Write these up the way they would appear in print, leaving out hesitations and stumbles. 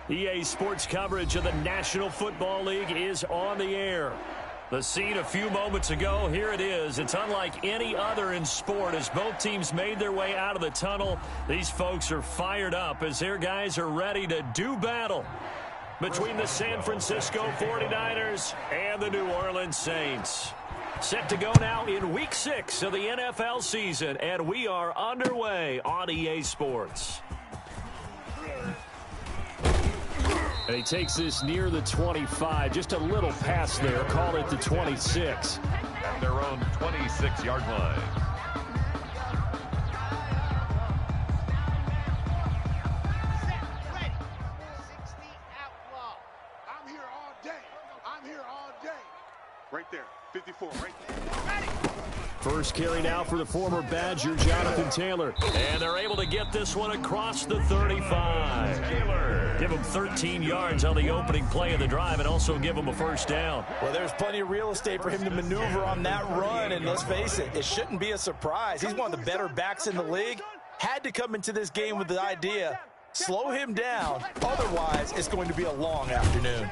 EA Sports coverage of the National Football League is on the air. The scene a few moments ago, here it is. It's unlike any other in sport as both teams made their way out of the tunnel. These folks are fired up as their guys are ready to do battle between the San Francisco 49ers and the New Orleans Saints. Set to go now in Week 6 of the NFL season, and we are underway on EA Sports. And he takes this near the 25. Just a little pass there. Call it the 26. At their own 26-yard line. I'm here all day. I'm here all day. Right there. 54, right there. First carry now for the former Badger, Jonathan Taylor. And they're able to get this one across the 35. Taylor. Give him 13 yards on the opening play of the drive and also give him a first down. Well, there's plenty of real estate for him to maneuver on that run. And let's face it, it shouldn't be a surprise. He's one of the better backs in the league. Had to come into this game with the idea, slow him down. Otherwise, it's going to be a long afternoon.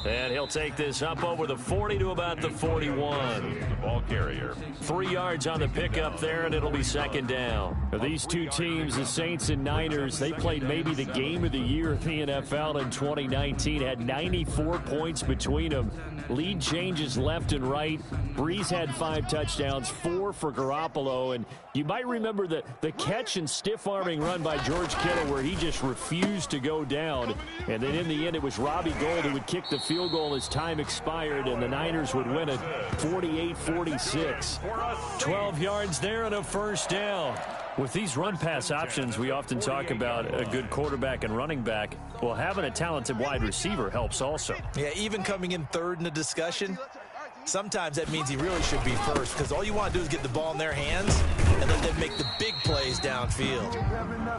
And he'll take this up over the 40 to about the 41. The ball carrier. 3 yards on the pickup there, and it'll be second down. Now, these two teams, the Saints and Niners, they played maybe the game of the year in the NFL in 2019. Had 94 points between them. Lead changes left and right. Breeze had 5 touchdowns, 4 for Garoppolo. And you might remember the catch and stiff-arming run by George Kittle where he just refused to go down. And then in the end, it was Robbie Gould who would kick the field goal as time expired, and the Niners would win it 48-46. 12 yards there and a first down. With these run-pass options, we often talk about a good quarterback and running back. Well, having a talented wide receiver helps also. Yeah, even coming in third in the discussion, sometimes that means he really should be first because all you want to do is get the ball in their hands and let them make the big plays downfield.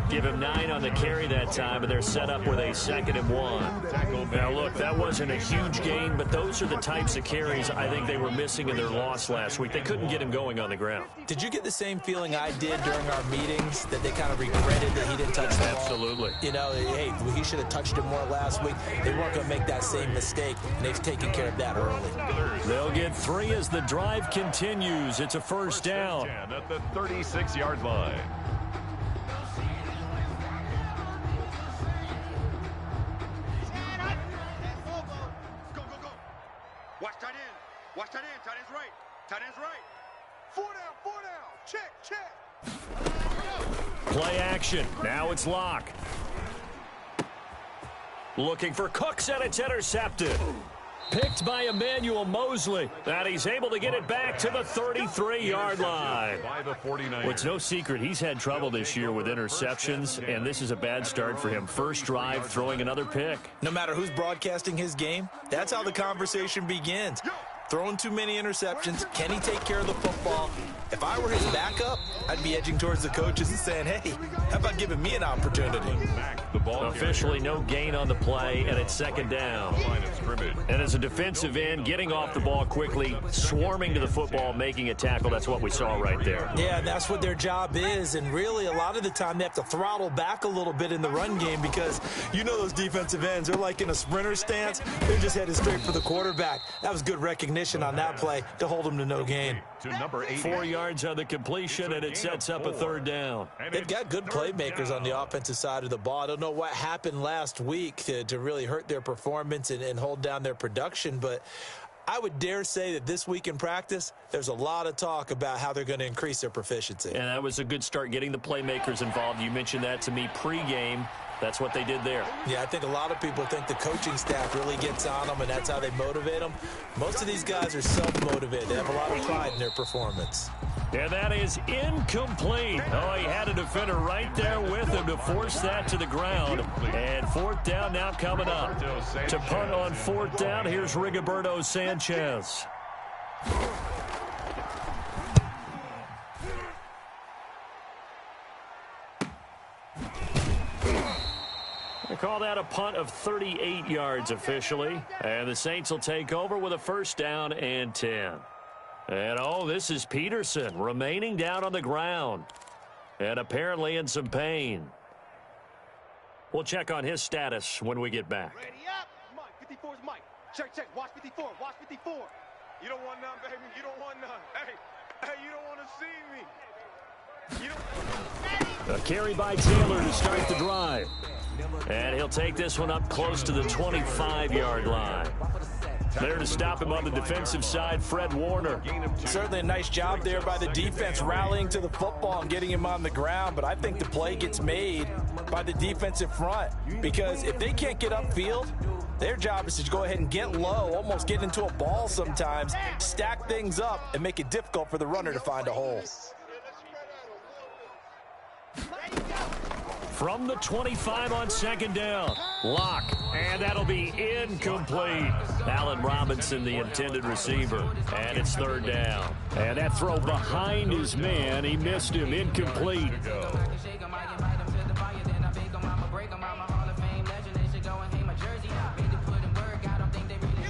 Give him 9 on the carry that time, and they're set up with a 2nd and 1. Now, look, that wasn't a huge gain, but those are the types of carries I think they were missing in their loss last week. They couldn't get him going on the ground. Did you get the same feeling I did during our meetings, that they kind of regretted that he didn't touch the ball? Absolutely. You know, hey, he should have touched it more last week. They weren't going to make that same mistake, and they've taken care of that early. They'll get 3 as the drive continues. It's a first down. At the 36-yard line. Watch tight end. Watch tight end. Tight end's right. Tight end's right. 4 down. 4 down. Check. Play action. Now it's Locke. Looking for Cooks, and it's intercepted. Picked by Emmanuel Mosley. And he's able to get it back to the 33-yard line. By the 49ers. Well, it's no secret he's had trouble this year with interceptions, and this is a bad start for him. First drive, throwing another pick. No matter who's broadcasting his game, that's how the conversation begins. Throwing too many interceptions. Can he take care of the football? If I were his backup, I'd be edging towards the coaches and saying, hey, how about giving me an opportunity? The ball Officially no gain on the play, and it's second down. line of scrimmage. And as a defensive end, getting off the ball quickly, swarming to the football, making a tackle, that's what we saw right there. Yeah, that's what their job is, and really a lot of the time they have to throttle back a little bit in the run game because you know those defensive ends, they're like in a sprinter stance. They're just headed straight for the quarterback. That was good recognition on that play to hold them to no gain. To number 8. 4 yards on the completion, and it sets up a third down. They've got good playmakers on the offensive side of the ball. I don't know what happened last week to really hurt their performance and hold down their production, but I would dare say that this week in practice, there's a lot of talk about how they're going to increase their proficiency. And that was a good start getting the playmakers involved. You mentioned that to me pregame. That's what they did there. Yeah, I think a lot of people think the coaching staff really gets on them, and that's how they motivate them. Most of these guys are self-motivated. They have a lot of pride in their performance. And that is incomplete. Oh, he had a defender right there with him to force that to the ground. And fourth down now coming up. To punt on fourth down, here's Rigoberto Sanchez. They call that a punt of 38 yards officially. And the Saints will take over with a first down and 10. And, oh, this is Peterson remaining down on the ground and apparently in some pain. We'll check on his status when we get back. Ready up. Mike, 54 is Mike. Check, check. Watch 54. Watch 54. You don't want none, baby. You don't want none. Hey, you don't want to see me. You don't. A carry by Taylor to start the drive. And he'll take this one up close to the 25-yard line. There to stop him on the defensive side, Fred Warner. Certainly a nice job there by the defense rallying to the football and getting him on the ground, but I think the play gets made by the defensive front because if they can't get upfield, their job is to go ahead and get low, almost get into a ball sometimes, stack things up, and make it difficult for the runner to find a hole. From the 25 on second down. Lock. And that'll be incomplete. Allen Robinson, the intended receiver. And it's third down. And that throw behind his man. He missed him. Incomplete.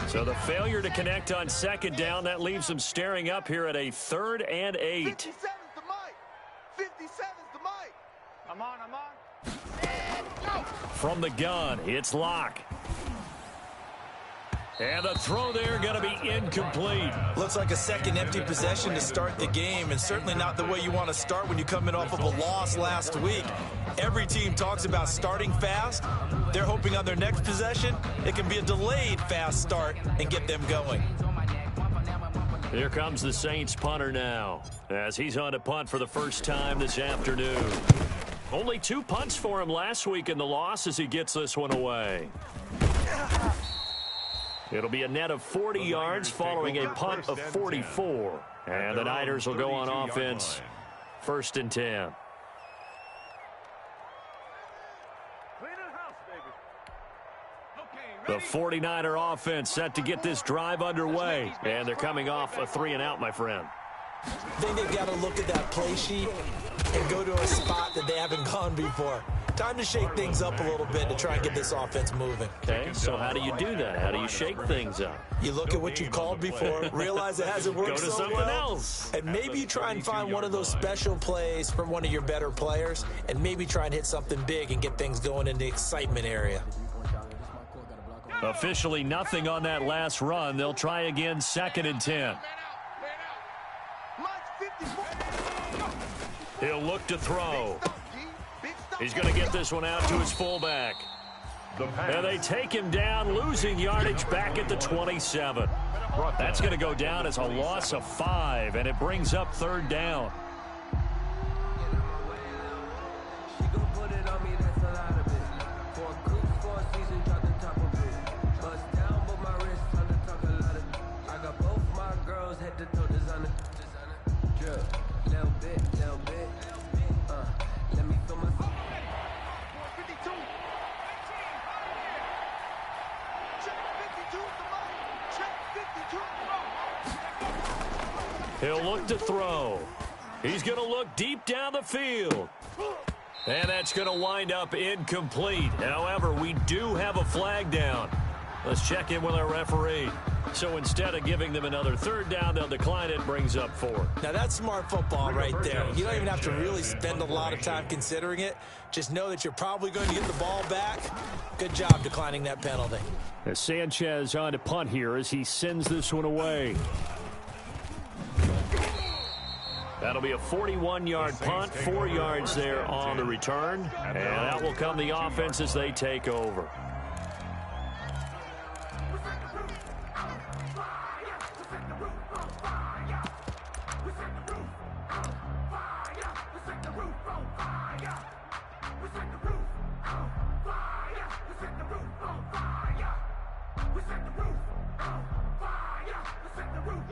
So the failure to connect on second down, that leaves them staring up here at a 3rd and 8. 57's the Mike. 57's the Mike. I'm on. From the gun, it's Lock. And the throw there going to be incomplete. Looks like a second empty possession to start the game, and certainly not the way you want to start when you come in off of a loss last week. Every team talks about starting fast. They're hoping on their next possession, it can be a delayed fast start and get them going. Here comes the Saints punter now, as he's on to punt for the first time this afternoon. Only 2 punts for him last week in the loss as he gets this one away. It'll be a net of 40 yards following a punt of 44. And the Niners will go on offense, 1st and 10. The 49er offense set to get this drive underway. And they're coming off a 3-and-out, my friend. I think they've got to look at that play sheet and go to a spot that they haven't gone before. Time to shake things up a little bit to try and get this offense moving. Okay, so how do you do that? How do you shake things up? You look at what you've called before, realize it hasn't worked Go to so something well, else. and maybe you try and find one of those special plays from one of your better players, and maybe try and hit something big and get things going in the excitement area. Officially nothing on that last run. They'll try again, 2nd and 10. He'll look to throw. He's going to get this one out to his fullback. And they take him down, losing yardage back at the 27. That's going to go down as a loss of 5, and it brings up 3rd down. He'll look to throw. He's going to look deep down the field. And that's going to wind up incomplete. However, we do have a flag down. Let's check in with our referee. So instead of giving them another 3rd down, they'll decline it, brings up 4. Now that's smart football right there. You don't even have to really spend a lot of time considering it. Just know that you're probably going to get the ball back. Good job declining that penalty. As Sanchez on to punt here as he sends this one away. That'll be a 41-yard punt, 4 yards there on the return. And that will come the offense as they take over.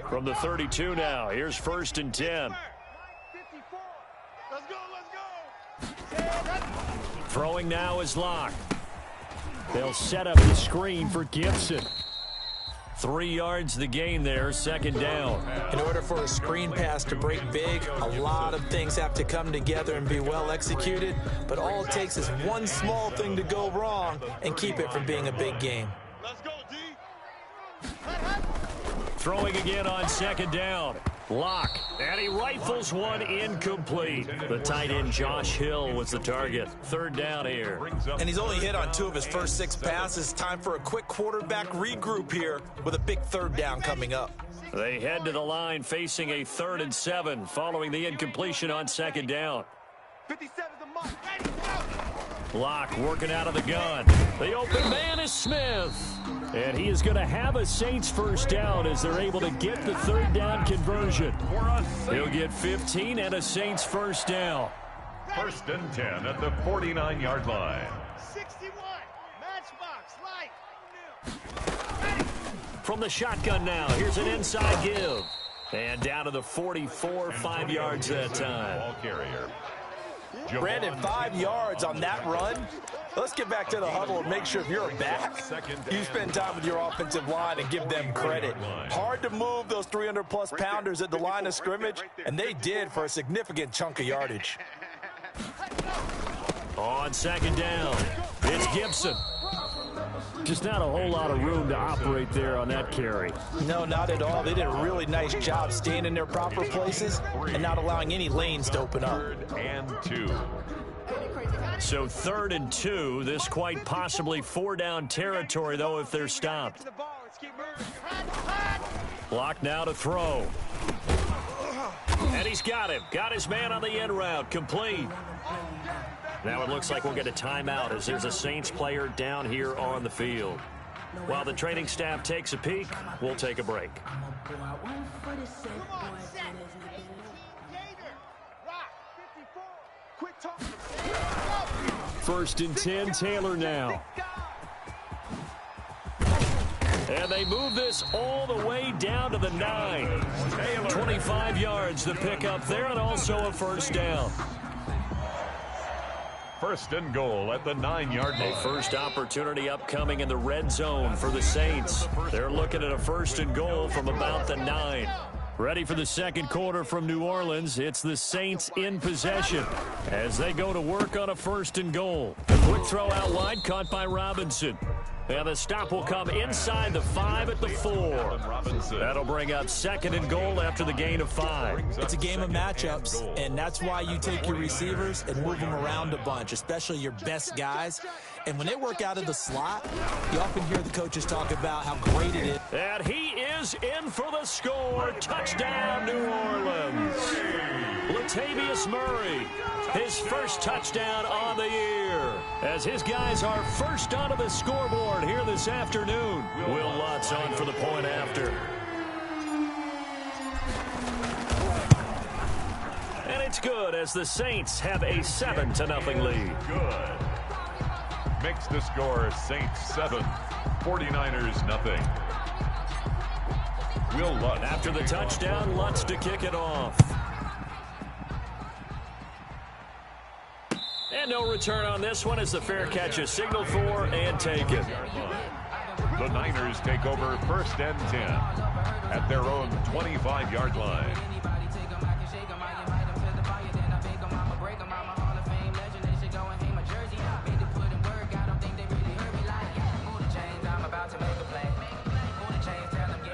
From the 32 now, here's 1st and 10. Throwing now is Lock. They'll set up the screen for Gibson. 3 yards the gain there, 2nd down. In order for a screen pass to break big, a lot of things have to come together and be well executed, but all it takes is one small thing to go wrong and keep it from being a big game. Let's go, D. Throwing again on 2nd down. Lock, and he rifles one incomplete. The tight end Josh Hill was the target. Third down here. And he's only hit on 2 of his first 6 passes. Time for a quick quarterback regroup here with a big third down coming up. They head to the line facing a 3rd and 7 following the incompletion on 2nd down. 57's the mark. Ready, go. Lock working out of the gun. The open man is Smith. And he is going to have a Saints first down as they're able to get the 3rd down conversion. He'll get 15 and a Saints first down. 1st and 10 at the 49-yard line. 61. Matchbox. Light. From the shotgun now, here's an inside give. And down to the 44, 5 yards that time. Ball carrier. Brandon, 5 yards on that run. Let's get back to the huddle and make sure if you're a back, you spend time with your offensive line and give them credit. Hard to move those 300-plus pounders at the line of scrimmage, and they did for a significant chunk of yardage. On 2nd down, it's Gibson. Just not a whole lot of room to operate there on that carry. No, not at all. They did a really nice job staying in their proper places and not allowing any lanes to open up. 3rd and 2. So 3rd and 2, this quite possibly 4-down territory, though, if they're stopped. Lock now to throw. And he's got him. Got his man on the end route. Complete. Now it looks like we'll get a timeout as there's a Saints player down here on the field. While the training staff takes a peek, we'll take a break. First and 10, Taylor now. And they move this all the way down to the 9. 25 yards the pickup there, and also a first down. 1st and goal at the 9-yard line. A first opportunity upcoming in the red zone for the Saints. They're looking at a 1st and goal from about the 9. Ready for the second quarter from New Orleans. It's the Saints in possession as they go to work on a 1st and goal. A quick throw out wide, caught by Robinson. And the stop will come inside the 5 at the 4. That'll bring up 2nd and goal after the gain of 5. It's a game of matchups, and that's why you take your receivers and move them around a bunch, especially your best guys. And when they work out of the slot, you often hear the coaches talk about how great it is. And he is in for the score. Touchdown, New Orleans. Latavius Murray, his first touchdown on the year, as his guys are first onto the scoreboard here this afternoon. Will Lutz on for the point after. And it's good as the Saints have a 7-0 lead. Good. Makes the score Saints 7, 49ers nothing. Will Lutz. After the touchdown, Lutz to kick it off. And no return on this one as the fair catch is signaled for and taken. The Niners take over 1st and 10 at their own 25-yard line.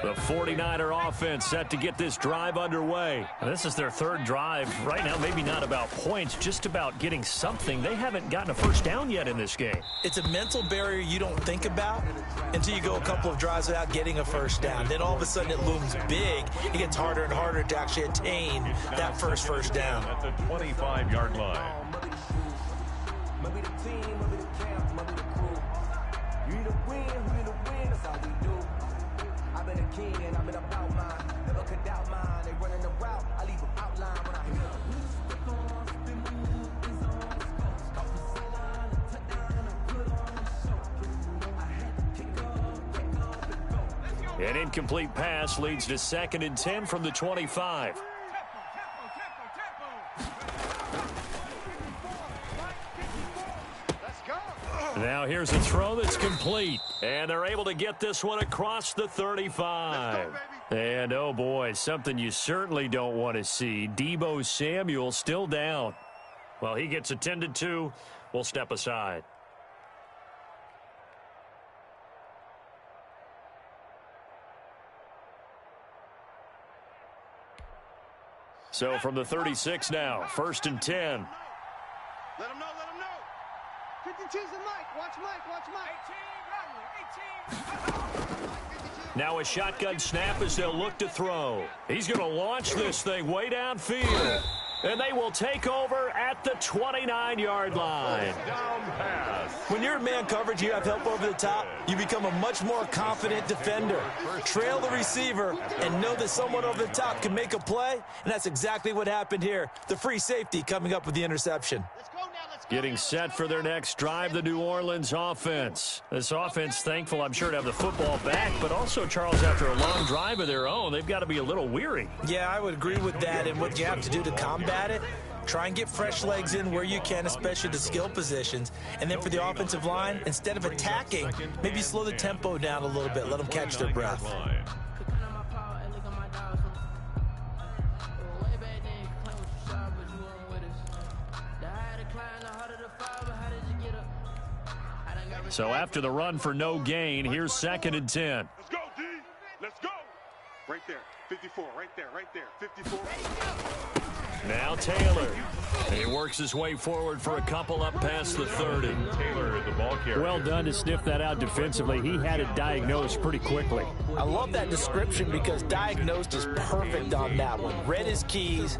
The 49er offense set to get this drive underway. This is their 3rd drive. Right now, maybe not about points, just about getting something. They haven't gotten a first down yet in this game. It's a mental barrier you don't think about until you go a couple of drives without getting a first down. Then all of a sudden it looms big. It gets harder and harder to actually attain that first down. At the 25-yard line. An incomplete pass leads to 2nd and 10 from the 25. Now here's a throw that's complete. And they're able to get this one across the 35. And oh boy, something you certainly don't want to see. Deebo Samuel still down. Well, he gets attended to. We'll step aside. So from the 36 now, 1st and 10. Let him know, let him know. 52's the Mike. Watch Mike, watch Mike. 18. Now a shotgun snap as they'll look to throw. He's going to launch this thing way downfield. And they will take over at the 29-yard line. Down pass. When you're in man coverage, you have help over the top, you become a much more confident defender. Trail the receiver and know that someone over the top can make a play, and that's exactly what happened here. The free safety coming up with the interception. Getting set for their next drive, the New Orleans offense. This offense, thankful, I'm sure, to have the football back, but also, Charles, after a long drive of their own, they've got to be a little weary. Yeah, I would agree with that, and what you have to do to combat it, try and get fresh legs in where you can, especially the skill positions. And then for the offensive line, instead of attacking, maybe slow the tempo down a little bit, let them catch their breath. So after the run for no gain, here's 2nd and 10. Let's go, D. Let's go. Right there. 54. Right there. Right there. 54. Now Taylor. And he works his way forward for a couple up past the 30. Taylor, the ball carrier. Well done to sniff that out defensively. He had it diagnosed pretty quickly. I love that description because diagnosed is perfect on that one. Read his keys,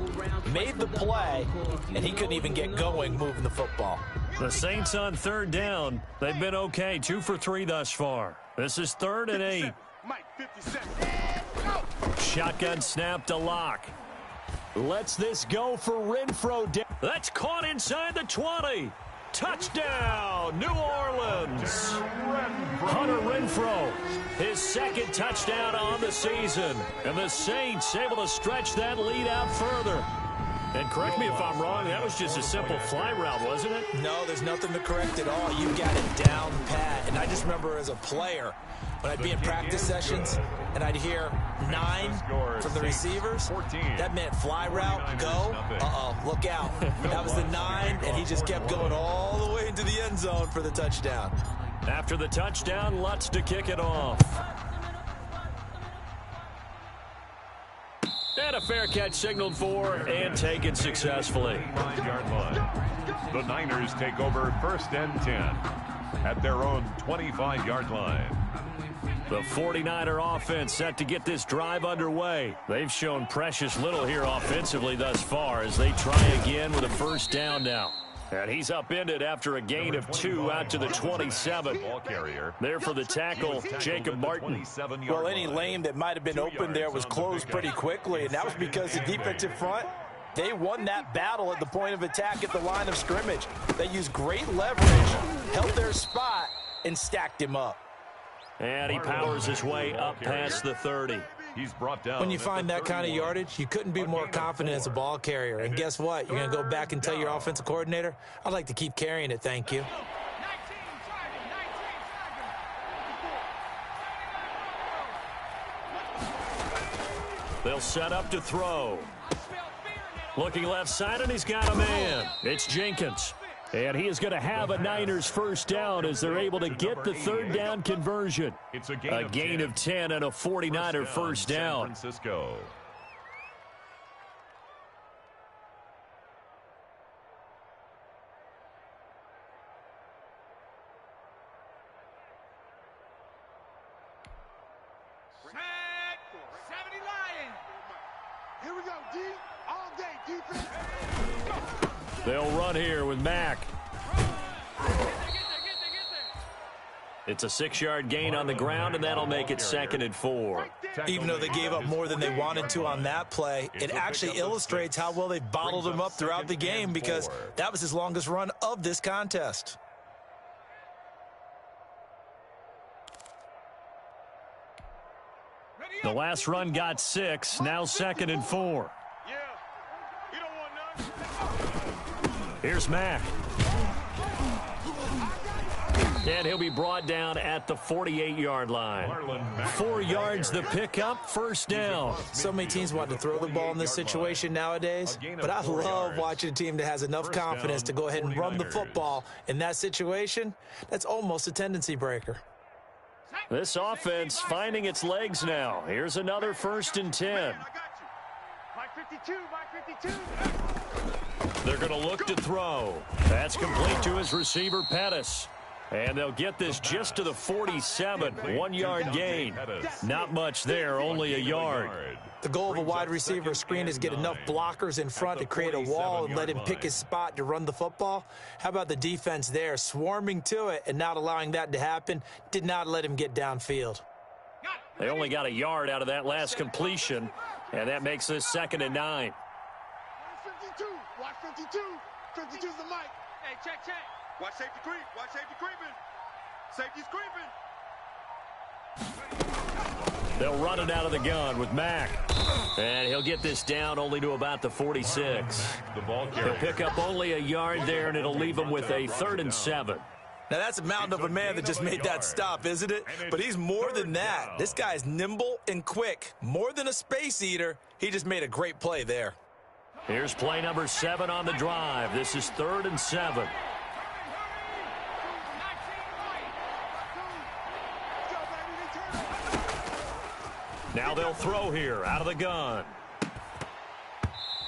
made the play, and he couldn't even get going moving the football. The Saints on 3rd down. They've been okay, 2 for 3 thus far. This is 3rd and 8. Mike, 57. Shotgun snap to Locke. Lets this go for Renfro. That's caught inside the 20. Touchdown, New Orleans. Hunter Renfro, his 2nd touchdown on the season. And the Saints able to stretch that lead out further. And correct me if I'm wrong, that was just a simple fly route, wasn't it? No, there's nothing to correct at all. You got it down pat. And I just remember as a player, when I'd be in practice sessions and I'd hear 9 from the receivers, that meant fly route, go, look out. That was the 9, and he just kept going all the way into the end zone for the touchdown. After the touchdown, Lutz to kick it off. And a fair catch signaled for and taken successfully. 5-yard line. The Niners take over 1st and 10 at their own 25-yard line. The 49er offense set to get this drive underway. They've shown precious little here offensively thus far as they try again with a 1st down now. And he's upended after a gain of 2 out to the 27. Ball carrier. There for the tackle, Jacob Martin. Well, any lane that might have been open there was closed pretty quickly, and that was because the defensive front, they won that battle at the point of attack at the line of scrimmage. They used great leverage, held their spot, and stacked him up. And he powers his way up past the 30. He's brought down. When you find that kind of yardage, you couldn't be more confident as a ball carrier. And guess what? You're going to go back and tell your offensive coordinator, I'd like to keep carrying it, thank you. They'll set up to throw. Looking left side, and he's got a man. It's Jenkins. And he is going to have a Niners 1st down as they're able to get the 3rd down conversion. It's a gain of 10 and a 49er 1st down. San Francisco. Here we go, D. All day, defense. They'll run here with Mack. It's a 6-yard gain on the ground, and that'll make it 2nd and 4. Even though they gave up more than they wanted to on that play, it actually illustrates how well they bottled him up throughout the game because that was his longest run of this contest. The last run got 6, now 2nd and 4. Yeah. You don't want none. Here's Mack. And he'll be brought down at the 48-yard line. 4 yards the pickup, 1st down. So many teams want to throw the ball in this situation nowadays, but I love watching a team that has enough confidence to go ahead and run the football. In that situation, that's almost a tendency breaker. This offense finding its legs now. Here's another 1st and 10. They're going to look to throw. That's complete to his receiver, Pettis. And they'll get this just to the 47. 1-yard gain. Not much there, only a yard. The goal of a wide receiver screen is get enough blockers in front to create a wall and let him pick his spot to run the football. How about the defense there, swarming to it and not allowing that to happen? Did not let him get downfield. They only got a yard out of that last completion, and that makes this 2nd and 9. Watch 52. Watch 52. 52's the mic. Hey, check. Watch safety creep. Watch safety creeping. Safety's creeping. They'll run it out of the gun with Mack. And he'll get this down only to about the 46. He'll pick up only a yard there, and it'll leave him with a 3rd and 7. Now, that's a mountain of a man that just made that stop, isn't it? But he's more than that. This guy's nimble and quick. More than a space eater. He just made a great play there. Here's play number 7 on the drive. This is 3rd and 7. Now they'll throw here out of the gun.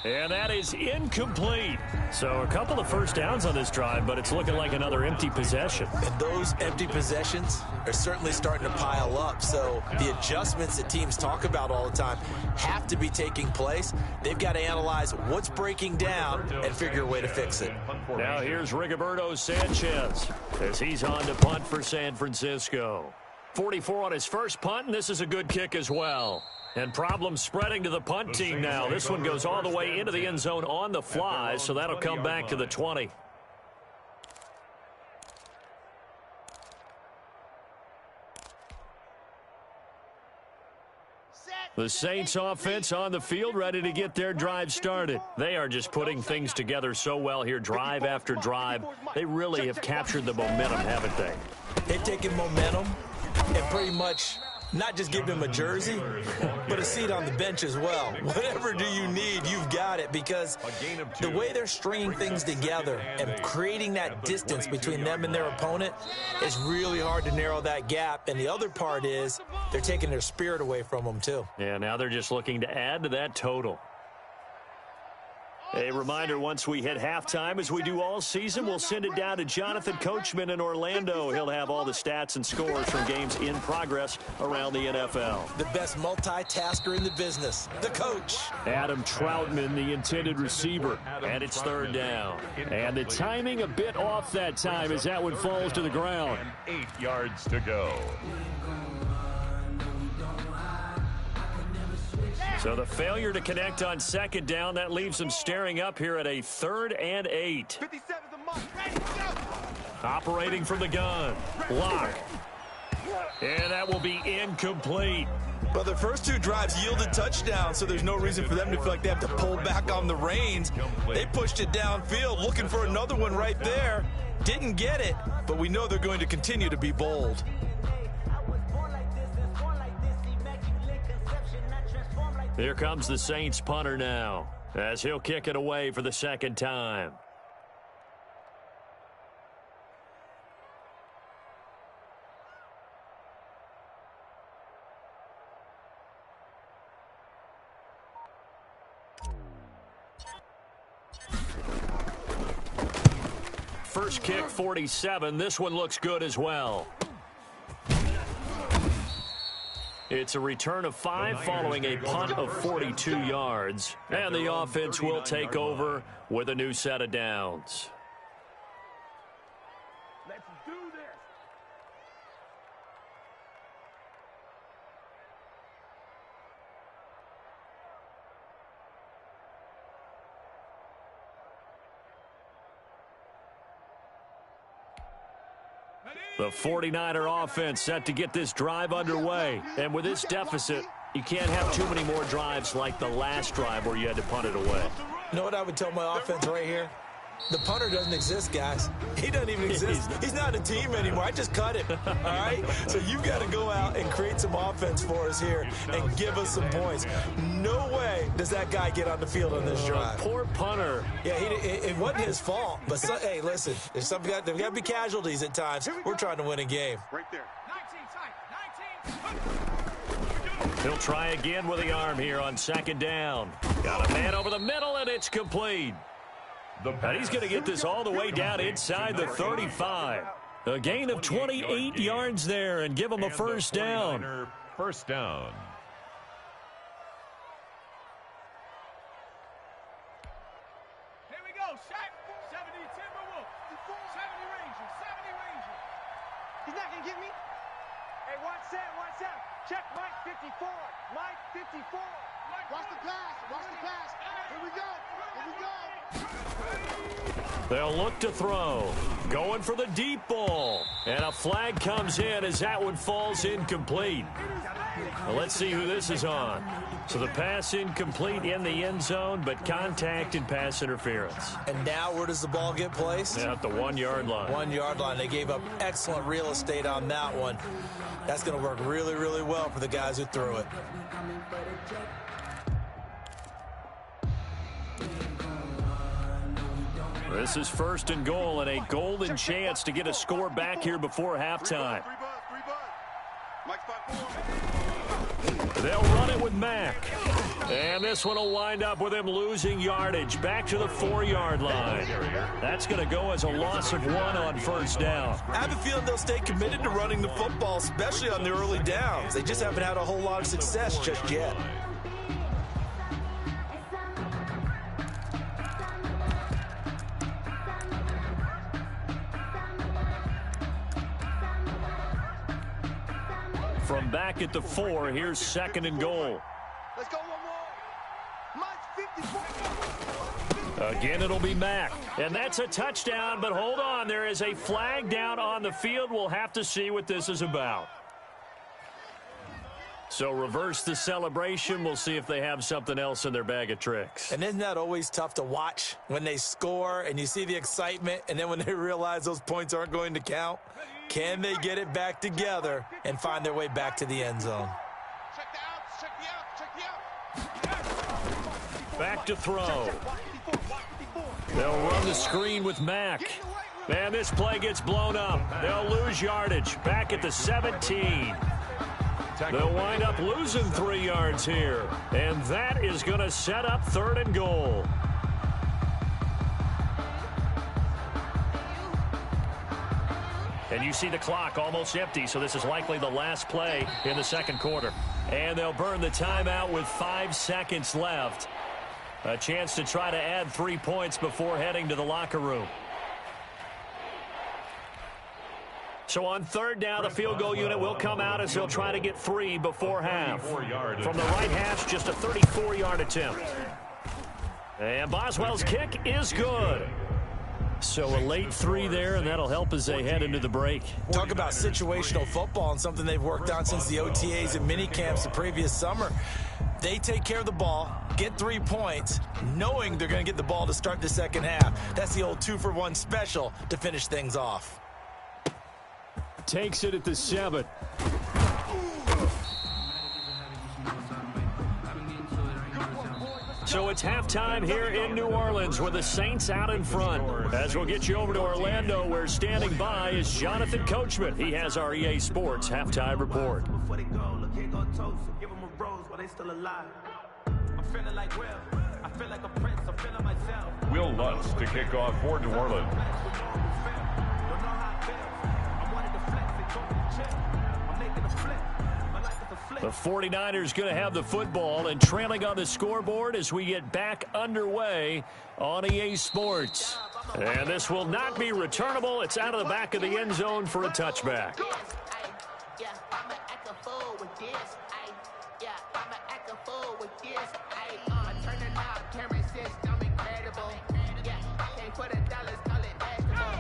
And that is incomplete. So a couple of first downs on this drive, but it's looking like another empty possession. And those empty possessions are certainly starting to pile up. So the adjustments that teams talk about all the time have to be taking place. They've got to analyze what's breaking down and figure a way to fix it. Now here's Rigoberto Sanchez as he's on to punt for San Francisco. 44 on his first punt, and this is a good kick as well. And problems spreading to the punt team now. This one goes all the way into the end zone on the fly, so that'll come back to the 20. The Saints offense on the field, ready to get their drive started. They are just putting things together so well here, drive after drive. They really have captured the momentum, haven't they? They've taken momentum and pretty much not just give him a jersey, but a seat on the bench as well. Whatever do you need, you've got it, because the way they're stringing things together and creating that distance between them and their opponent is really hard to narrow that gap. And the other part is they're taking their spirit away from them too. Yeah, now they're just looking to add to that total. A reminder, once we hit halftime, as we do all season, we'll send it down to Jonathan Coachman in Orlando. He'll have all the stats and scores from games in progress around the NFL. The best multitasker in the business, the coach. Adam Troutman, the intended receiver, and it's 3rd down. And the timing a bit off that time as that one falls to the ground. 8 yards to go. So the failure to connect on 2nd down, that leaves them staring up here at a 3rd and 8. 57's the mic. Ready, go. Operating from the gun. Lock. And that will be incomplete. But the first 2 drives yielded touchdowns, so there's no reason for them to feel like they have to pull back on the reins. They pushed it downfield, looking for another one right there. Didn't get it, but we know they're going to continue to be bold. Here comes the Saints punter now, as he'll kick it away for the 2nd time. First kick, 47. This one looks good as well. It's a return of 5 following a punt of 42 yards. And the offense will take over with a new set of downs. Let's do this. The 49er offense set to get this drive underway. And with this deficit, you can't have too many more drives like the last drive where you had to punt it away. You know what I would tell my offense right here? The punter doesn't exist, guys. He doesn't even exist. He's not a team anymore. I just cut him, all right? So you've got to go out and create some offense for us here and give us some points. No way does that guy get on the field on this drive. Poor punter. Yeah, it wasn't his fault. But, hey, listen, there's got to be casualties at times. We're trying to win a game. Right there. 19. He'll try again with the arm here on 2nd down. Got a man over the middle, and it's complete. And he's going to get this all the way down inside the 35. A gain of 28 yards there and give him a first down. First down. Here we go, Shaq. 70 Timberwolves. 70 Rangers. 70 Rangers. He's not going to get me. Hey, watch that, watch that. Check Mike 54. Mike 54. Watch the pass, watch the pass. Here we go, here we go. They'll look to throw. Going for the deep ball. And a flag comes in as that one falls incomplete. Well, let's see who this is on. So the pass incomplete in the end zone, but contact and pass interference. And now where does the ball get placed? At the 1 yard line. 1 yard line. They gave up excellent real estate on that one. That's going to work really, really well for the guys who threw it. This is first and goal and a golden chance to get a score back here before halftime. They'll run it with Mack. And this one will wind up with him losing yardage back to the 4 yard line. That's going to go as a loss of 1 on first down. I have a feeling they'll stay committed to running the football, especially on the early downs. They just haven't had a whole lot of success just yet. From back at the 4, here's second and goal. Let's go one more. Mike 54. Again, it'll be Mack. And that's a touchdown, but hold on. There is a flag down on the field. We'll have to see what this is about. So reverse the celebration. We'll see if they have something else in their bag of tricks. And isn't that always tough to watch when they score and you see the excitement, and then when they realize those points aren't going to count? Can they get it back together and find their way back to the end zone? Check the outs, check the outs, check the outs. Back to throw. They'll run the screen with Mack. And this play gets blown up. They'll lose yardage back at the 17. They'll wind up losing 3 yards here. And that is going to set up third and goal. And you see the clock almost empty, so this is likely the last play in the second quarter. And they'll burn the timeout with 5 seconds left. A chance to try to add 3 points before heading to the locker room. So on third down, the field goal unit will come out as they'll try to get 3 before half. From the right hash, just a 34-yard attempt. And Boswell's kick is good. So a late 3 there, and that'll help as they head into the break. Talk about situational football and something they've worked on since the OTAs and mini camps the previous summer. They take care of the ball, get 3 points, knowing they're going to get the ball to start the second half. That's the old 2-for-1 special to finish things off. Takes it at the 7. So it's halftime here in New Orleans with the Saints out in front. As we'll get you over to Orlando, where standing by is Jonathan Coachman. He has our EA Sports halftime report. Before they go, look, here go toast. Give them a rose while they still alive. I'm feeling like Will. I feel like a prince. I'm feeling myself. Will Lutz to kick off for New Orleans. The 49ers going to have the football and trailing on the scoreboard as we get back underway on EA Sports. And this will not be returnable. It's out of the back of the end zone for a touchback.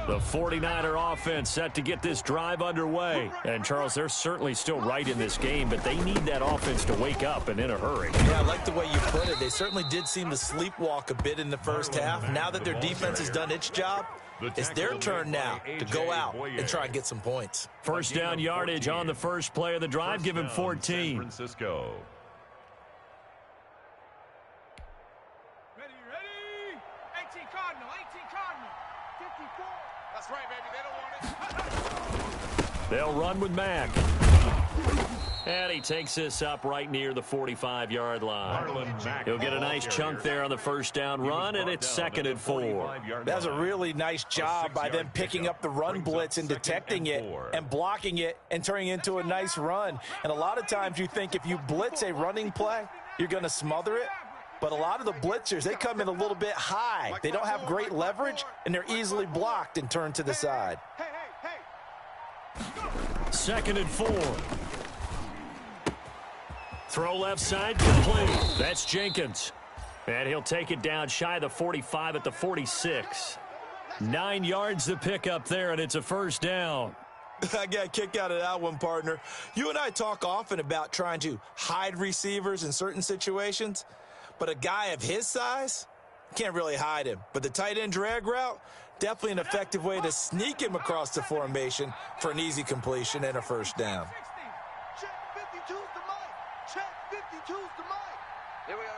The 49er offense set to get this drive underway. And, Charles, they're certainly still right in this game, but they need that offense to wake up and in a hurry. Yeah, I like the way you put it. They certainly did seem to sleepwalk a bit in the first half. Now that their defense has done its job, it's their turn now to go out and try and get some points. First down yardage on the first play of the drive. Give him 14. San Francisco. Ready? 18 Cardinal, 18 Cardinal. 54. That's right, baby. They don't want it. They'll run with Mack. And he takes this up right near the 45-yard line. He'll get a nice chunk there on the first down run, and it's 2nd and 4. That's a really nice job by them picking up the run blitz and detecting it and blocking it and turning it into a nice run. And a lot of times you think if you blitz a running play, you're going to smother it. But a lot of the blitzers, they come in a little bit high. They don't have great leverage, and they're easily blocked and turned to the side. 2nd and 4. Throw left side, complete. That's Jenkins. And he'll take it down shy of the 45 at the 46. 9 yards to pick up there, and it's a first down. I got a kick out of that one, partner. You and I talk often about trying to hide receivers in certain situations, but a guy of his size, can't really hide him. But the tight end drag route, definitely an effective way to sneak him across the formation for an easy completion and a first down. Here we go.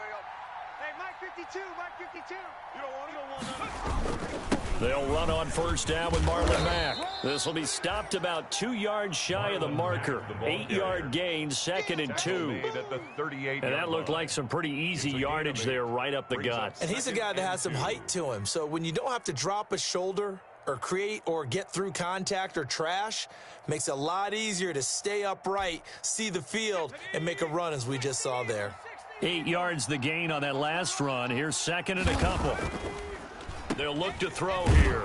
Hey, Mike 52, Mike 52. You don't want They'll run on first down with Marlon Mack. This will be stopped about 2 yards shy of the marker. 8-yard gain, 2nd and 2. And that looked like some pretty easy yardage there right up the gut. And he's a guy that has some height to him. So when you don't have to drop a shoulder or create or get through contact or trash, makes it a lot easier to stay upright, see the field, and make a run as we just saw there. 8 yards the gain on that last run. Here's 2nd and a couple. They'll look to throw here.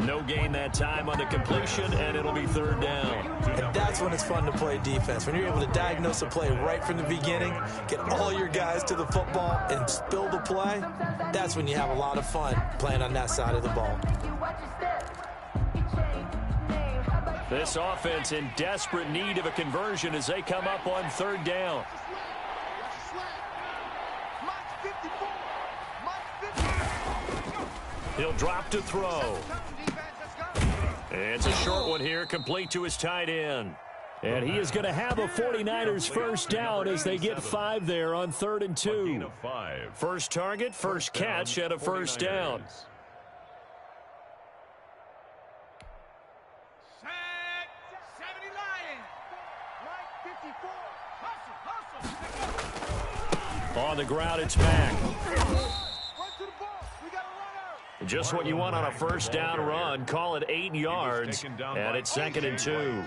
No gain that time on the completion, and it'll be 3rd down. And that's when it's fun to play defense. When you're able to diagnose a play right from the beginning, get all your guys to the football, and spill the play, that's when you have a lot of fun playing on that side of the ball. This offense in desperate need of a conversion as they come up on 3rd down. He'll drop to throw. It's a short one here, complete to his tight end. And he is going to have a 49ers first down as they get 5 there on 3rd and 2. First target, first catch, and a first down. On the ground, it's Mack. Just what you want on a first down run. Call it 8 yards, and it's 2nd and 2.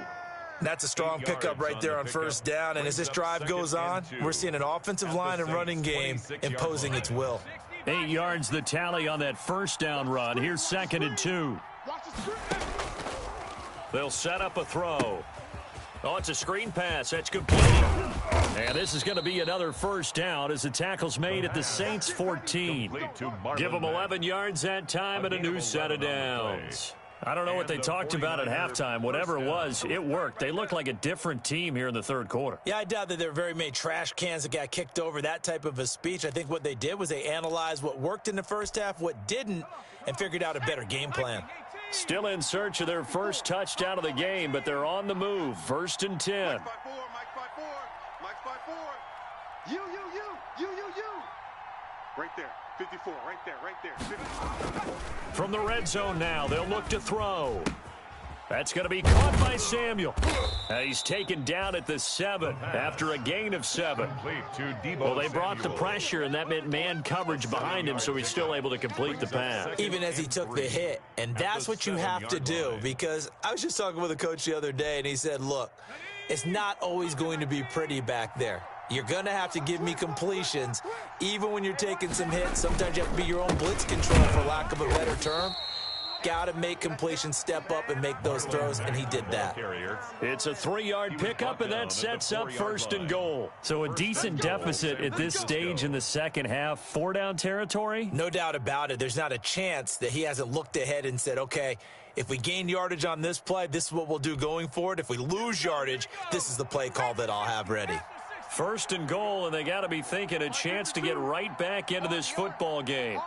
That's a strong pickup right there on first down, and as this drive goes on, we're seeing an offensive line and running game imposing its will. 8 yards the tally on that first down run. Here's 2nd and 2. They'll set up a throw. Oh, it's a screen pass. That's complete. And this is going to be another first down as the tackle's made at the Saints 14. Give them 11 yards that time and a new set of downs. I don't know what they talked about at halftime. Whatever it was, it worked. They looked like a different team here in the 3rd quarter. Yeah, I doubt that there were very many trash cans that got kicked over, that type of a speech. I think what they did was they analyzed what worked in the first half, what didn't, and figured out a better game plan. Still in search of their first touchdown of the game, but they're on the move. 1st and 10. You. Right there. 54, right there. 54. From the red zone now, they'll look to throw. That's going to be caught by Samuel. He's taken down at the 7 after a gain of 7. Well, they brought the pressure, and that meant man coverage behind him, so he's still able to complete the pass. Even as he took the hit, and that's what you have to do, because I was just talking with a coach the other day, and he said, look, it's not always going to be pretty back there. You're going to have to give me completions, even when you're taking some hits. Sometimes you have to be your own blitz control, for lack of a better term. Got to make completions, step up and make those throws, and he did that. It's a 3-yard pickup, and that sets up 1st and goal. So a decent deficit at this stage in the second half. 4-down territory? No doubt about it. There's not a chance that he hasn't looked ahead and said, okay, if we gain yardage on this play, this is what we'll do going forward. If we lose yardage, this is the play call that I'll have ready. 1st and goal, and they got to be thinking a chance to get right back into this football game.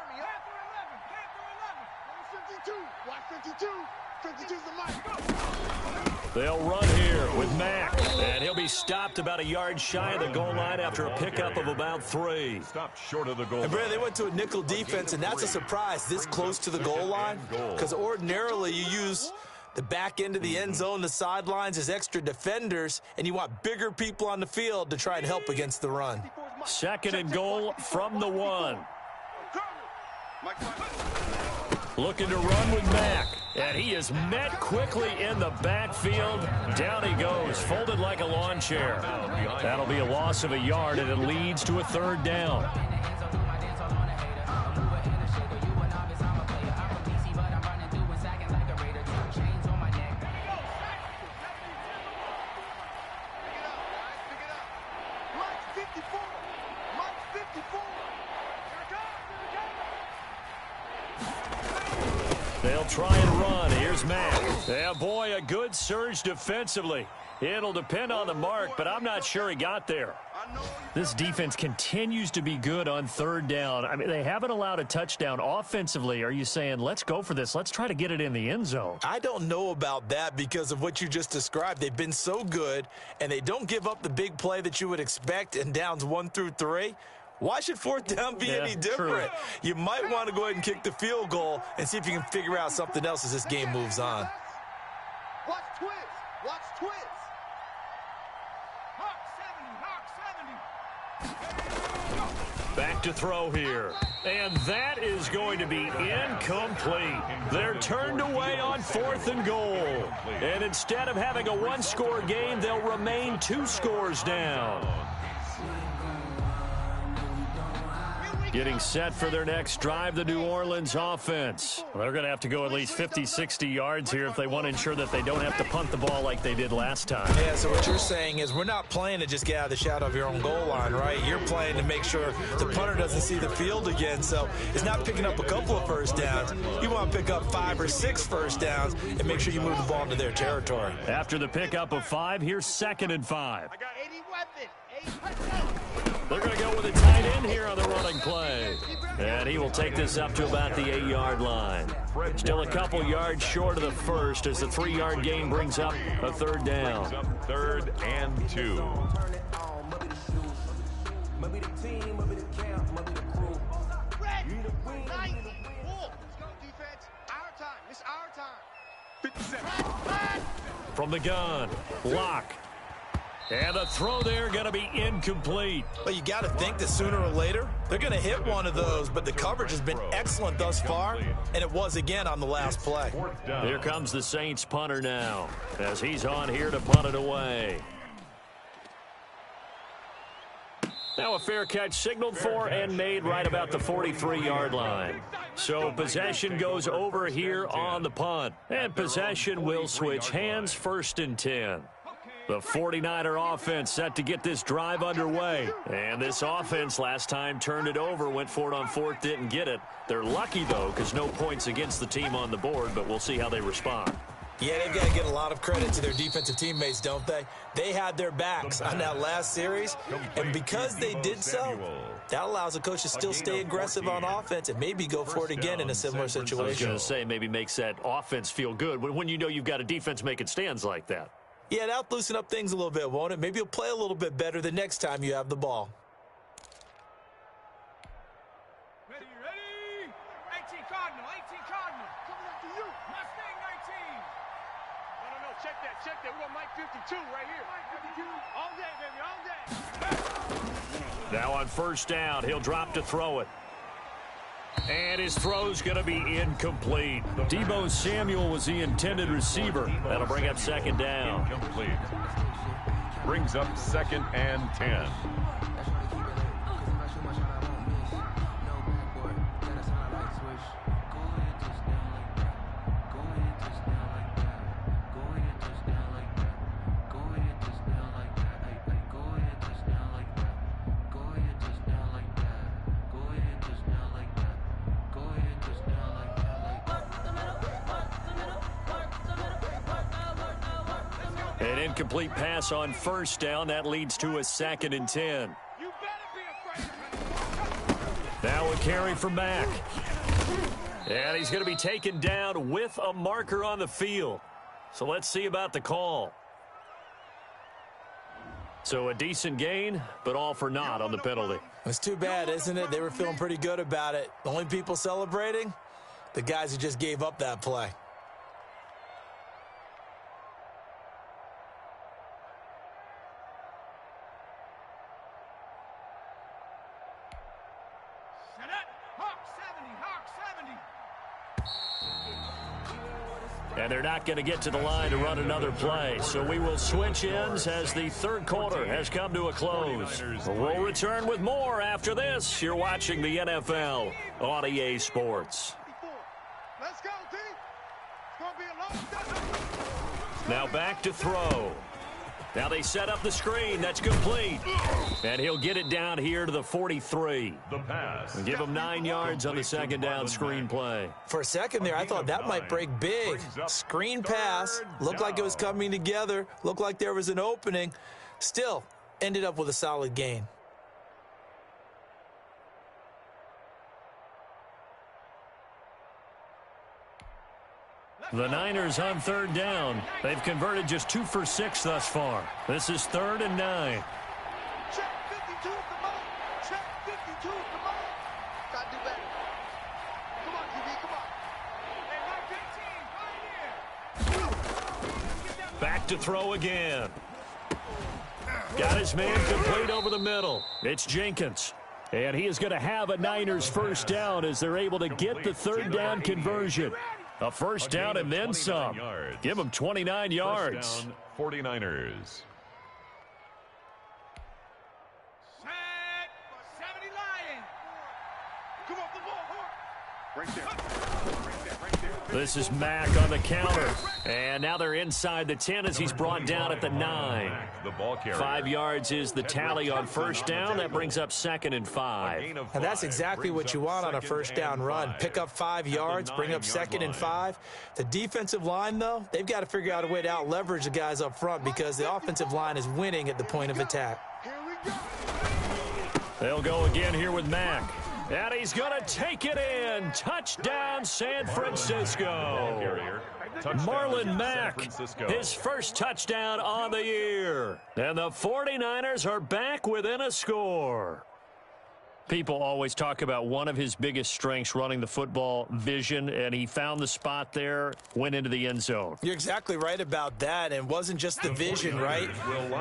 They'll run here with Mack. And he'll be stopped about a yard shy of the goal line after a pickup of about 3. Stopped short of the goal. And Brad, they went to a nickel defense, and that's a surprise this close to the goal line. Because ordinarily you use the back end of the end zone, the sidelines as extra defenders, and you want bigger people on the field to try and help against the run. 2nd and goal from the 1. Looking to run with Mack. And he is met quickly in the backfield. Down he goes, folded like a lawn chair. That'll be a loss of a yard, and it leads to a 3rd down. They'll try and run. Here's Mack. Yeah, boy, a good surge defensively. It'll depend on the mark, but I'm not sure he got there. This defense continues to be good on 3rd down. I mean, they haven't allowed a touchdown offensively. Are you saying, let's go for this? Let's try to get it in the end zone. I don't know about that because of what you just described. They've been so good, and they don't give up the big play that you would expect in downs 1 through 3. Why should 4th down be any different? True. You might want to go ahead and kick the field goal and see if you can figure out something else as this game moves on. Watch twist. Watch twist. Back to throw here. And that is going to be incomplete. They're turned away on 4th and goal. And instead of having a 1-score game, they'll remain 2 scores down. Getting set for their next drive, the New Orleans offense. Well, they're going to have to go at least 50, 60 yards here if they want to ensure that they don't have to punt the ball like they did last time. Yeah, so what you're saying is we're not playing to just get out of the shadow of your own goal line, right? You're playing to make sure the punter doesn't see the field again. So it's not picking up a couple of 1st downs. You want to pick up 5 or 6 1st downs and make sure you move the ball into their territory. After the pickup of 5, here's 2nd and 5. I got 80 weapons. They're going to go with a tight end here on the running play. And he will take this up to about the 8-yard line. Still a couple yards short of the 1st as the 3-yard gain brings up a 3rd down. 3rd and 2. From the gun, Locke. And the throw there going to be incomplete. Well, you got to think that sooner or later they're going to hit one of those, but the coverage has been excellent thus far, and it was again on the last play. Here comes the Saints punter now as he's on here to punt it away. Now a fair catch signaled for and made right about the 43-yard line. So possession goes over here on the punt, and possession will switch hands. 1st and 10. The 49er offense set to get this drive underway. And this offense last time turned it over, went for it on 4th, didn't get it. They're lucky, though, because no points against the team on the board, but we'll see how they respond. Yeah, they've got to get a lot of credit to their defensive teammates, don't they? They had their backs on that last series, and because they did so, that allows the coach to still stay aggressive on offense and maybe go for it again in a similar situation. I was going to say, maybe makes that offense feel good when you know you've got a defense making stands like that. Yeah, that'll loosen up things a little bit, won't it? Maybe you'll play a little bit better the next time you have the ball. Ready? 18 Cardinal. Coming after you. Mustang 19. No, check that. We got Mike 52 right here. Mike 52. All day, baby, all day. Now on 1st down, he'll drop to throw it. And his throw's going to be incomplete. Deebo Samuel was the intended receiver. That'll bring up 2nd down. Incomplete. Brings up 2nd and 10. An incomplete pass on 1st down. That leads to a 2nd and 10. Now a carry for Mack. And he's going to be taken down with a marker on the field. So let's see about the call. So a decent gain, but all for naught on the penalty. It's too bad, isn't it? They were feeling pretty good about it. The only people celebrating, the guys who just gave up that play. Set up. Hawk 70. Hawk 70. And they're not going to get to the line to run another play. So we will switch ends as the third quarter has come to a close. We'll return with more after this. You're watching the NFL on EA Sports. Let's go, team. It's going to be a long day. Now back to throw. Now they set up the screen. That's complete. And he'll get it down here to the 43. The pass. Give him 9 yards on the second down screen play. For a second there, I thought that might break big. Screen pass. Looked like it was coming together. Looked like there was an opening. Still, ended up with a solid gain. The Niners on third down. They've converted just 2 for 6 thus far. This is 3rd and 9. Check 52, come on. Check 52, come on. Gotta do better. Come on, QB, come on. Hey, right 15, Back to throw again. Got his man complete over the middle. It's Jenkins. And he is going to have a Niners first down as they're able to get the third down conversion. A first down and then some. Give them 29 yards. First down, 49ers. Set 70 Lions. Come off the ball. Right there. This is Mack on the counter. And now they're inside the 10 as he's brought down at the 9. The ball carrier. 5 yards is the tally on first down. That brings up 2nd and 5. And that's exactly what you want on a first down run. Pick up 5 yards, bring up 2nd and 5. The defensive line, though, they've got to figure out a way to out-leverage the guys up front because the offensive line is winning at the point of attack. Here we go. They'll go again here with Mack. And he's going to take it in. Touchdown, San Francisco. Marlon Mack, his first touchdown on the year. And the 49ers are back within a score. People always talk about one of his biggest strengths, running the football, vision, and he found the spot there, went into the end zone. You're exactly right about that, and it wasn't just the vision, right?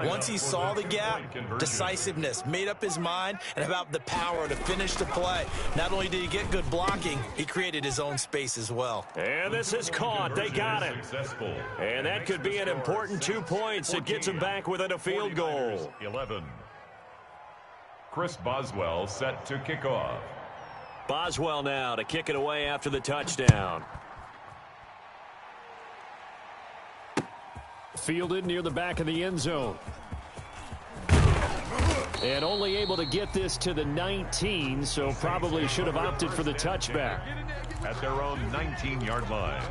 Once he saw the gap, decisiveness, made up his mind, and about the power to finish the play. Not only did he get good blocking, he created his own space as well. And this is caught. They got it. And that could be an important 2 points. It gets him back within a field goal. 11. Chris Boswell set to kick off. Boswell now to kick it away after the touchdown. Fielded near the back of the end zone. And only able to get this to the 19, so probably should have opted for the touchback. At their own 19-yard line.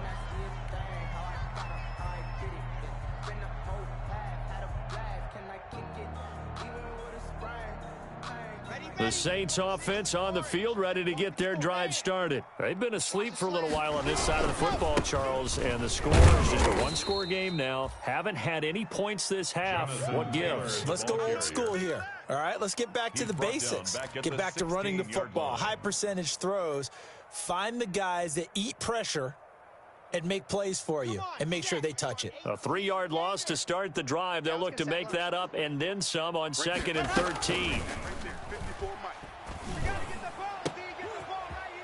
The Saints offense on the field, ready to get their drive started. They've been asleep for a little while on this side of the football, Charles, and the score is just a one-score game now. Haven't had any points this half. What gives? Let's go old school here. All right, let's get back to the basics. Get back to running the football, high percentage throws. Find the guys that eat pressure and make plays for you and make sure they touch it. A 3-yard loss to start the drive. They'll look to make that up and then some on 2nd and 13.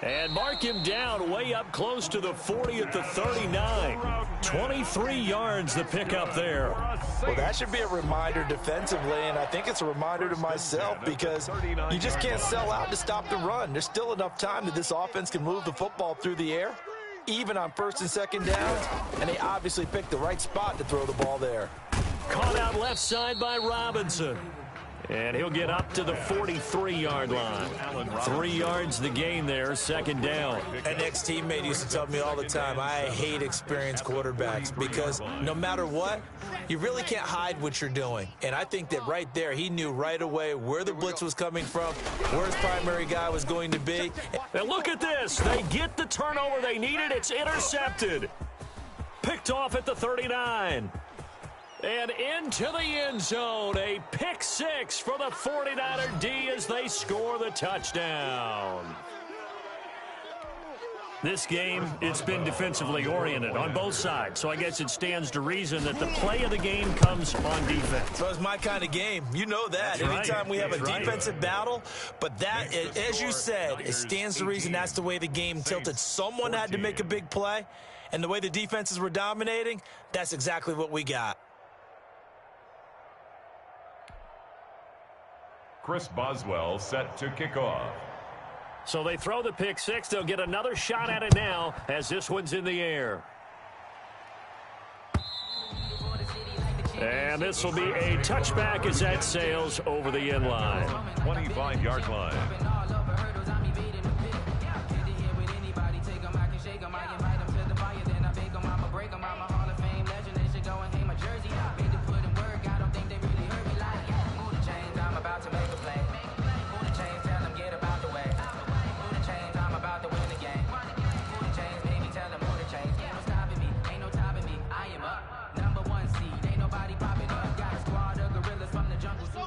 And mark him down way up close to the 40 at the 39. 23 yards the pickup there. Well, that should be a reminder defensively, and I think it's a reminder to myself because you just can't sell out to stop the run. There's still enough time that this offense can move the football through the air, even on 1st and 2nd downs, and they obviously picked the right spot to throw the ball there. Caught out left side by Robinson. And he'll get up to the 43-yard line. 3 yards the gain there, 2nd down. An ex-teammate used to tell me all the time, I hate experienced quarterbacks because no matter what, you really can't hide what you're doing. And I think that right there, he knew right away where the blitz was coming from, where his primary guy was going to be. And look at this. They get the turnover they needed. It's intercepted. Picked off at the 39. And into the end zone. A pick six for the 49er D as they score the touchdown. This game, it's been defensively oriented on both sides, so I guess it stands to reason that the play of the game comes on defense. So it's my kind of game. You know that. That's Anytime right. we have a That's defensive battle, but that, as you said, it stands to reason that's the way the game tilted. Someone had to make a big play, and the way the defenses were dominating, that's exactly what we got. Chris Boswell set to kick off. So they throw the pick six. They'll get another shot at it now as this one's in the air. And this will be a touchback as that sails over the end line. 25-yard line.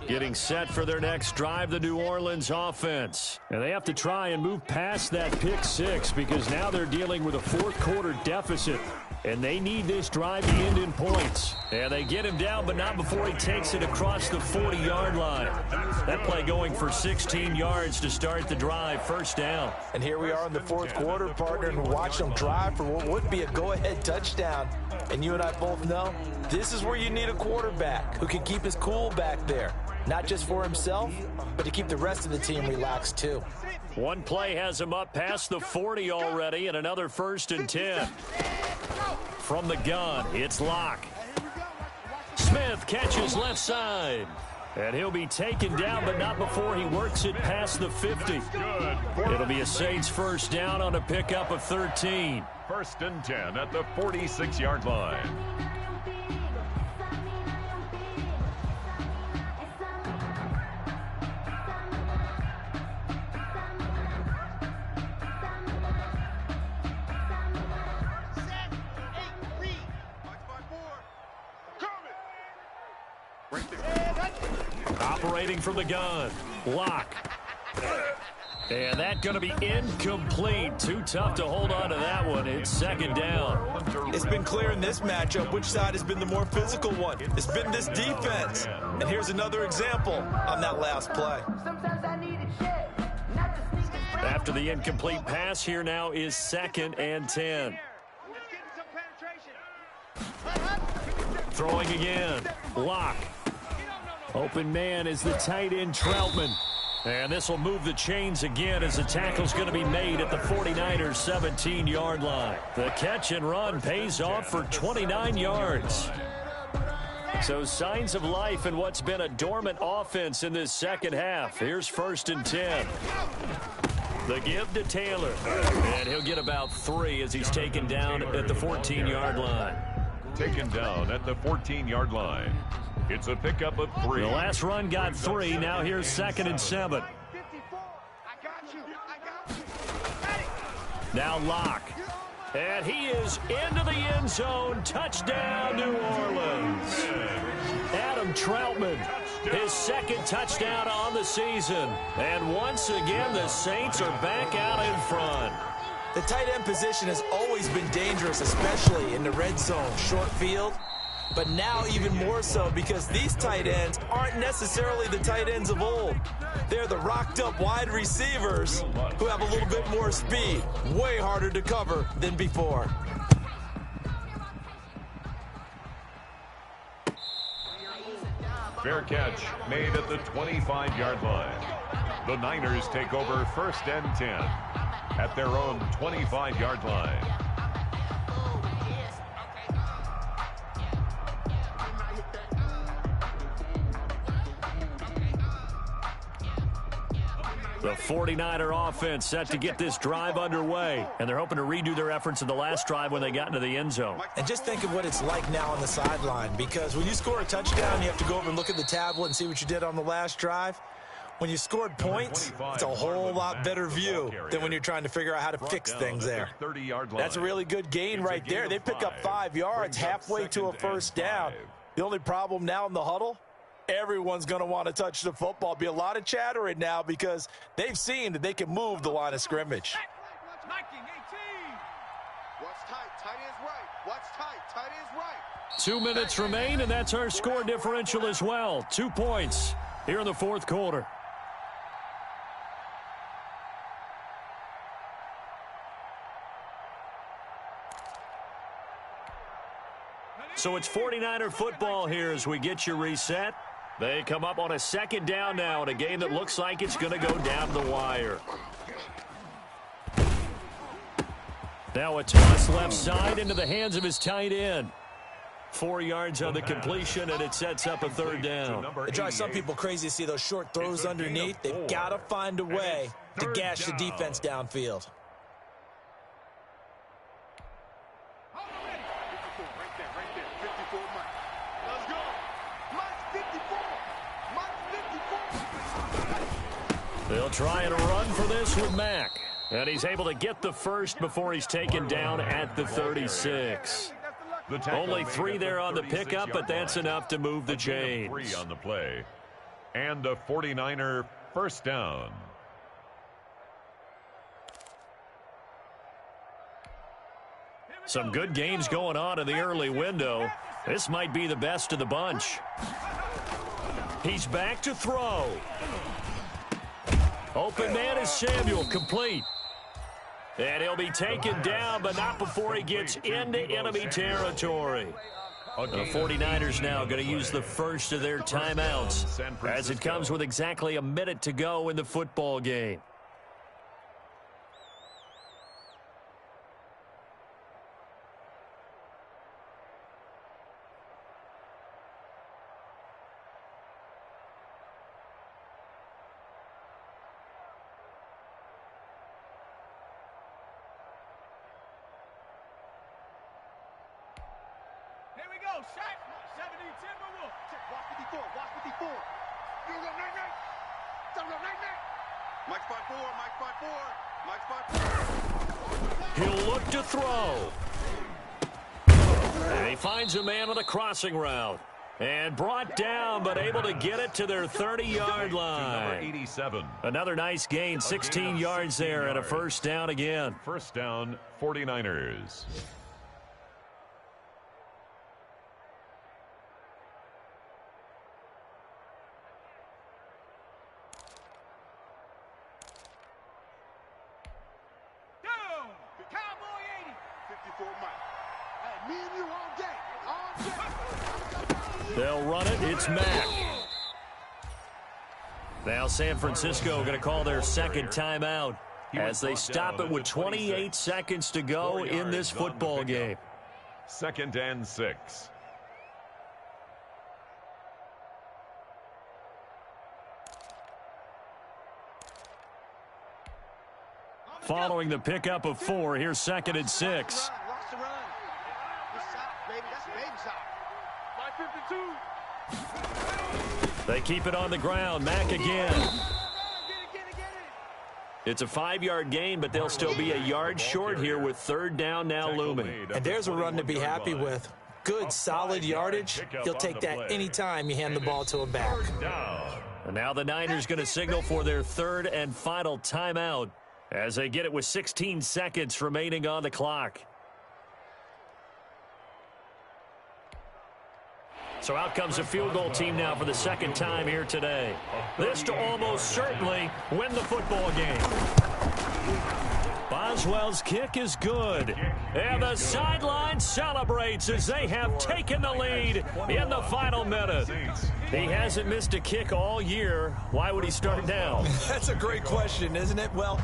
Getting set for their next drive, the New Orleans offense. And they have to try and move past that pick six because now they're dealing with a fourth-quarter deficit. And they need this drive to end in points. And they get him down, but not before he takes it across the 40-yard line. That play going for 16 yards to start the drive, first down. And here we are in the fourth quarter, partner, and watch them drive for what would be a go-ahead touchdown. And you and I both know this is where you need a quarterback who can keep his cool back there. Not just for himself, but to keep the rest of the team relaxed too. One play has him up past the 40 already, and another 1st and 10. From the gun, it's Locke. Smith catches left side. And he'll be taken down, but not before he works it past the 50. It'll be a Saints first down on a pickup of 13. 1st and 10 at the 46-yard line. Operating from the gun, Locke. And that's going to be incomplete. Too tough to hold on to that one. It's 2nd down. It's been clear in this matchup which side has been the more physical one. It's been this defense. And here's another example on that last play. After the incomplete pass, here now is 2nd and 10. Throwing again, Locke. Open man is the tight end, Troutman. And this will move the chains again as the tackle's going to be made at the 49ers 17-yard line. The catch and run pays off for 29 yards. So signs of life in what's been a dormant offense in this second half. Here's 1st and 10. The give to Taylor. And he'll get about 3 as he's taken down at the 14-yard line. Taken down at the 14-yard line. It's a pickup of 3. The last run got 3. Now here's 2nd and 7. Now Locke. And he is into the end zone. Touchdown, New Orleans. Adam Troutman, his 2nd touchdown on the season. And once again, the Saints are back out in front. The tight end position has always been dangerous, especially in the red zone, short field. But now even more so because these tight ends aren't necessarily the tight ends of old. They're the rocked-up wide receivers who have a little bit more speed. Way harder to cover than before. Fair catch made at the 25-yard line. The Niners take over 1st and 10 at their own 25-yard line. The 49er offense set to get this drive underway. And they're hoping to redo their efforts in the last drive when they got into the end zone. And just think of what it's like now on the sideline, because when you score a touchdown, you have to go over and look at the tablet and see what you did on the last drive. When you scored points, it's a whole lot better view than when you're trying to figure out how to fix things there. That's a really good gain right there. They pick up 5 yards halfway to a first down. The only problem now in the huddle, everyone's going to want to touch the football. Be a lot of chattering now because they've seen that they can move the line of scrimmage. What's tight? Tight is right. What's tight? Tight is right. 2 minutes remain, and that's our score differential as well. 2 points here in the fourth quarter. So it's 49er football here as we get you reset. They come up on a second down now in a game that looks like it's going to go down the wire. Now a toss left side into the hands of his tight end. 4 yards on the completion, and it sets up a third down. It drives some people crazy to see those short throws underneath. They've got to find a way to gash the defense downfield. They'll try and run for this with Mack. And he's able to get the first before he's taken down at the 36. Only 3 there on the pickup, but that's enough to move the chains. 3 on the play. And a 49er first down. Some good games going on in the early window. This might be the best of the bunch. He's back to throw. Open man is Samuel, complete. And he'll be taken down, but not before he gets into enemy territory. The 49ers now going to use the first of their timeouts as it comes with exactly a minute to go in the football game. Shaq, 70 Timberwolves. Check, watch 54, watch 54. You go night night. Don't go night night. Mike 5-4, Mike 5-4, Mike 5-4. He'll look to throw. And he finds a man on the crossing route. And brought down, but able to get it to their 30-yard line. Number 87. Another nice gain, 16 yards there and a first down again. First down, 49ers. They'll run it. It's Mack. Now San Francisco going to call their second timeout as they stop it with 28 seconds to go in this football game. 2nd and 6. Following the pickup of 4, here's 2nd and 6. They keep it on the ground. Mack again. It's a 5-yard gain, but they'll still be a yard short here with third down now looming. And there's a run to be happy with. Good, solid yardage. He'll take that anytime you hand the ball to him back. And now the Niners going to signal for their third and final timeout as they get it with 16 seconds remaining on the clock. So out comes a field goal team now for the second time here today. This to almost certainly win the football game. Boswell's kick is good. And the sideline celebrates as they have taken the lead in the final minute. He hasn't missed a kick all year. Why would he start now? That's a great question, isn't it? Well,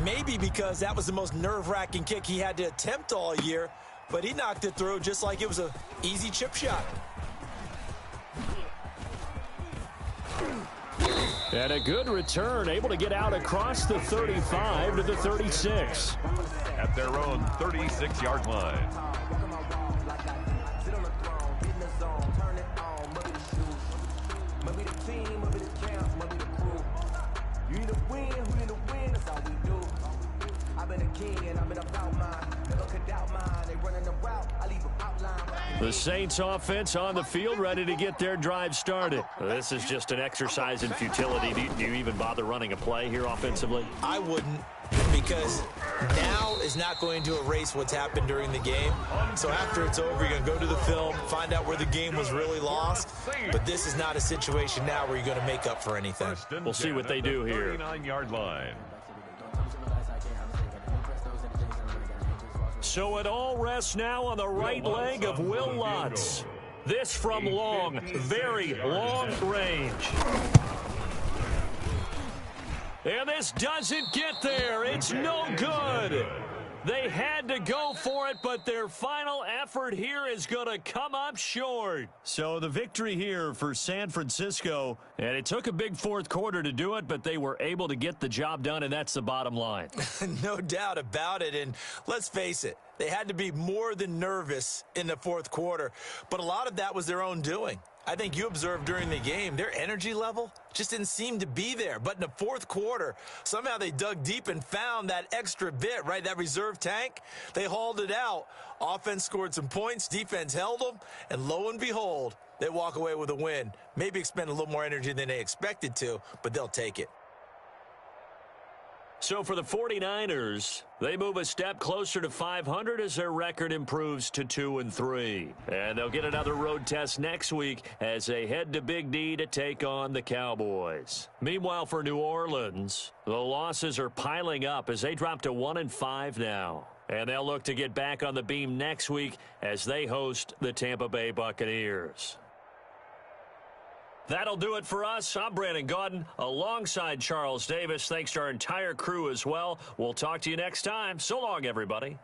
maybe because that was the most nerve-wracking kick he had to attempt all year, but he knocked it through just like it was an easy chip shot. And a good return, able to get out across the 35 to the 36. At their own 36-yard line. The Saints offense on the field, ready to get their drive started. This is just an exercise in futility. Do you even bother running a play here offensively? I wouldn't, because now is not going to erase what's happened during the game. So after it's over, you're going to go to the film, find out where the game was really lost. But this is not a situation now where you're going to make up for anything. We'll see what they do here. 39-yard line. So it all rests now on the right leg of Will Lutz. This from long, very long range. And this doesn't get there. It's no good. They had to go for it, but their final effort here is going to come up short. So the victory here for San Francisco, and it took a big fourth quarter to do it, but they were able to get the job done, and that's the bottom line. No doubt about it, and let's face it, they had to be more than nervous in the fourth quarter, but a lot of that was their own doing. I think you observed during the game, their energy level just didn't seem to be there. But in the fourth quarter, somehow they dug deep and found that extra bit, right, that reserve tank. They hauled it out. Offense scored some points. Defense held them. And lo and behold, they walk away with a win. Maybe expend a little more energy than they expected to, but they'll take it. So for the 49ers, they move a step closer to 500 as their record improves to 2-3. And they'll get another road test next week as they head to Big D to take on the Cowboys. Meanwhile, for New Orleans, the losses are piling up as they drop to 1-5 now. And they'll look to get back on the beam next week as they host the Tampa Bay Buccaneers. That'll do it for us. I'm Brandon Gaudin alongside Charles Davis. Thanks to our entire crew as well. We'll talk to you next time. So long, everybody.